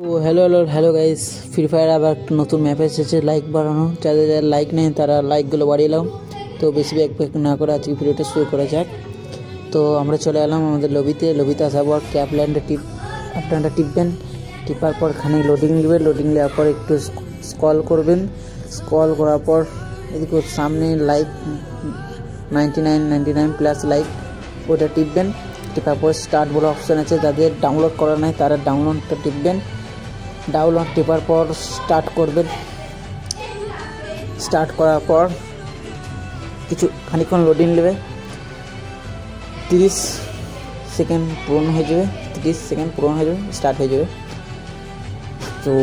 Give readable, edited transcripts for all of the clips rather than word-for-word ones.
তো hello guys, free fire আবার নতুন ম্যাপ এসেছে লাইক বাড়ানো। যাদের যাদের লাইক নেই তারা লাইকগুলো বাড়িয়ে নাও। তো বেশি ব্যাক না করে আজকে ভিডিওটা শুরু করা যাক। তো আমরা চলে এলাম আমাদের লবিতে আসার পর ক্যাপল্যান্ডে আপনারা টিপবেন। টিপার পর খানে লোডিং নেবে, লোডিং নেওয়ার পর একটু স্ক্রল করবেন। স্ক্রল করার পর এদিকে সামনে লাইক 99 প্লাস লাইক ওটা টিপবেন। টিপার পর স্টার্ট বলে অপশান আছে, যাদের ডাউনলোড করা নাই তারা ডাউনলোডটা টিপবেন। ডাউনলোড টিপার পর স্টার্ট করবেন। স্টার্ট করার পর কিছু খানিকক্ষণ লোডিং নেবে, 30 সেকেন্ড পূরণ হয়ে যাবে। স্টার্ট হয়ে যাবে। তো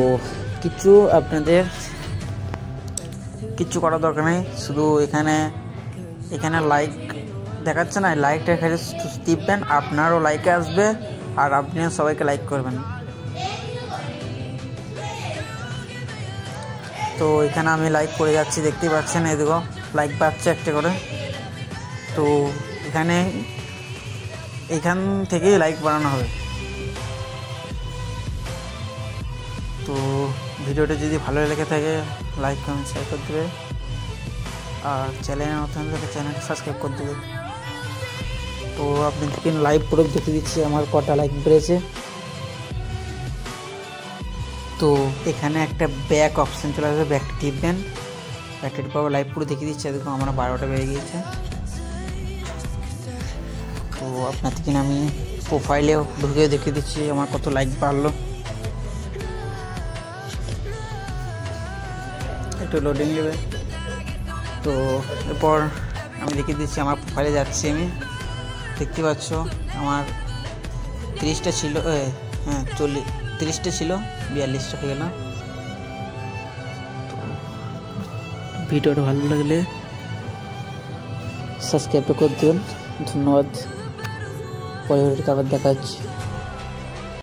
আপনাদের কিচ্ছু করার দরকার নেই, শুধু এখানে লাইক দেখাচ্ছে না, লাইকটা এখানে টিপবেন, আপনারও লাইকে আসবে আর আপনিও সবাইকে লাইক করবেন। তো এখানে আমি লাইক করে যাচ্ছি, দেখতেই পাচ্ছেন, এদিকেও লাইক পাচ্ছে একটা করে। তো এখান থেকেই লাইক বানানো হবে। তো ভিডিওটা যদি ভালো লেগে থাকে লাইক কমেন্ট শেয়ার করে দেবে, আর চ্যানেলে নতুন হলে চ্যানেলটা সাবস্ক্রাইব করে দেবে। তো আপনাদেরকে লাইভ প্রুফ দেখে দিচ্ছি আমার কটা লাইক বেড়েছে। তো এখানে একটা ব্যাক অপশান চলে আসবে, ব্যাকটা টিপবেন। ব্যাকটা টিপে লাইভ পুরো দেখিয়ে দিচ্ছে। দেখুন আমার 12টা বেড়ে গিয়েছে। তো আপনাদেরকে আমি প্রোফাইলেও ঢুকে দেখিয়ে দিচ্ছি আমার কত লাইক বাড়লো। একটু লোডিং নেবে। তো এরপর আমি দেখিয়ে দিচ্ছি আমার প্রোফাইলে যাচ্ছি আমি, দেখতে পাচ্ছ আমার 30টা ছিল, 30টা ছিল, 42টা হয়ে গেল। ভিডিওটা ভালো লাগলে সাবস্ক্রাইব করে দেবেন। ধন্যবাদ। পরবর্তীতে আবার দেখা হচ্ছে।